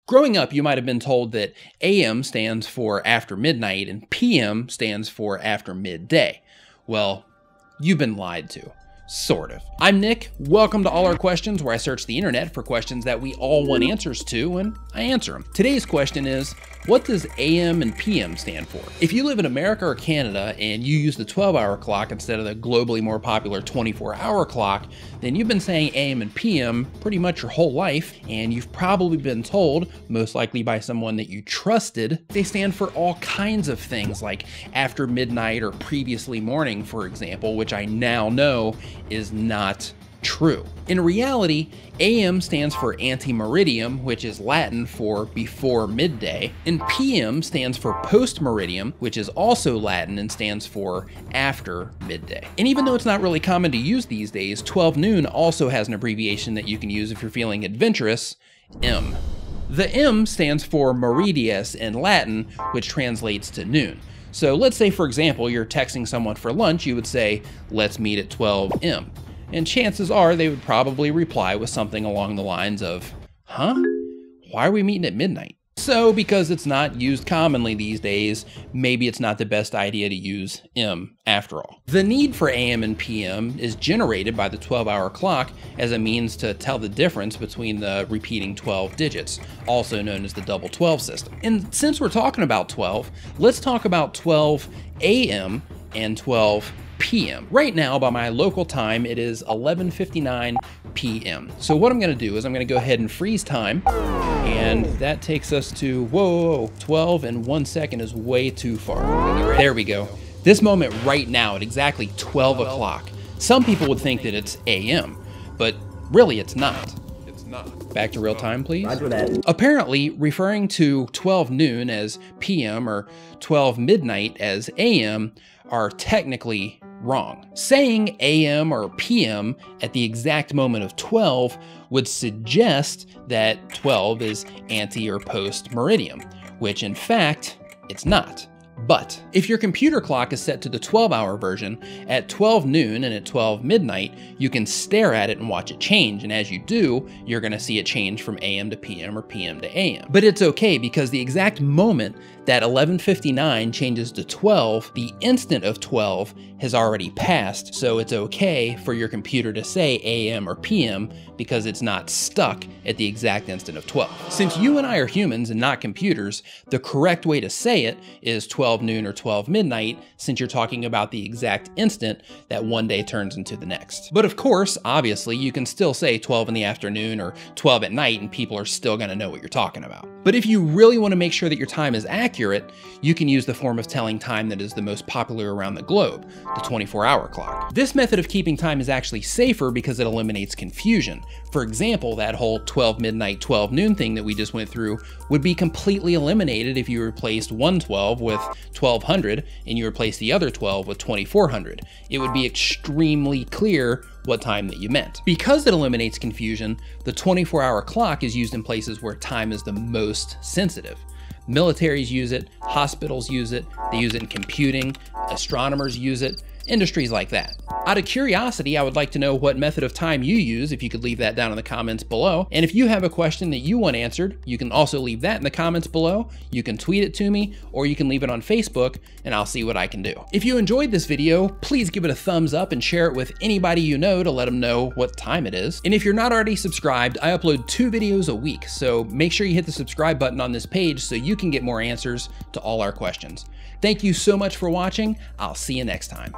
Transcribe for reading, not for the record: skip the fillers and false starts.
Growing up, you might have been told that AM stands for after midnight and PM stands for after midday. Well, you've been lied to. Sort of. I'm Nick. Welcome to All Our Questions, where I search the internet for questions that we all want answers to, and I answer them. Today's question is, what does AM and PM stand for? If you live in America or Canada and you use the 12-hour clock instead of the globally more popular 24-hour clock, then you've been saying AM and PM pretty much your whole life, and you've probably been told, most likely by someone that you trusted, they stand for all kinds of things like after midnight or previously morning, for example, which I now know is not true. In reality, AM stands for Ante Meridiem, which is Latin for before midday, and PM stands for Post Meridiem, which is also Latin and stands for after midday. And even though it's not really common to use these days, 12 noon also has an abbreviation that you can use if you're feeling adventurous, M. The M stands for meridies in Latin, which translates to noon. So let's say, for example, you're texting someone for lunch, you would say, let's meet at 12 m. And chances are they would probably reply with something along the lines of, huh? Why are we meeting at midnight? So because it's not used commonly these days, maybe it's not the best idea to use M after all. The need for AM and PM is generated by the 12-hour clock as a means to tell the difference between the repeating 12 digits, also known as the double 12 system. And since we're talking about 12, let's talk about 12 AM and 12 PM. Right now, by my local time, it is 11:59 p.m. So what I'm gonna do is I'm gonna go ahead and freeze time, and that takes us to, whoa, 12 and 1 second is way too far. There we go. This moment right now at exactly 12 o'clock. Some people would think that it's AM, but really it's not. Back to real time, please. Apparently, referring to 12 noon as PM or 12 midnight as AM are technically wrong. Saying AM or PM at the exact moment of 12 would suggest that 12 is ante or post meridiem, which in fact, it's not. But if your computer clock is set to the 12-hour version, at 12 noon and at 12 midnight, you can stare at it and watch it change. And as you do, you're gonna see it change from AM to PM or PM to AM. But it's okay, because the exact moment that 11:59 changes to 12, the instant of 12 has already passed. So it's okay for your computer to say AM or PM because it's not stuck at the exact instant of 12. Since you and I are humans and not computers, the correct way to say it is 12 noon or 12 midnight, since you're talking about the exact instant that one day turns into the next. But of course, obviously, you can still say 12 in the afternoon or 12 at night and people are still gonna know what you're talking about. But if you really wanna make sure that your time is accurate, you can use the form of telling time that is the most popular around the globe, the 24-hour clock. This method of keeping time is actually safer because it eliminates confusion. For example, that whole 12 midnight, 12 noon thing that we just went through would be completely eliminated if you replaced one 12 with 1200 and you replaced the other 12 with 2400. It would be extremely clear what time that you meant. Because it eliminates confusion, the 24-hour clock is used in places where time is the most sensitive. Militaries use it, hospitals use it, they use it in computing, astronomers use it, industries like that. Out of curiosity, I would like to know what method of time you use, if you could leave that down in the comments below. And if you have a question that you want answered, you can also leave that in the comments below. You can tweet it to me, or you can leave it on Facebook, and I'll see what I can do. If you enjoyed this video, please give it a thumbs up and share it with anybody you know to let them know what time it is. And if you're not already subscribed, I upload 2 videos a week, so make sure you hit the subscribe button on this page so you can get more answers to all our questions. Thank you so much for watching. I'll see you next time.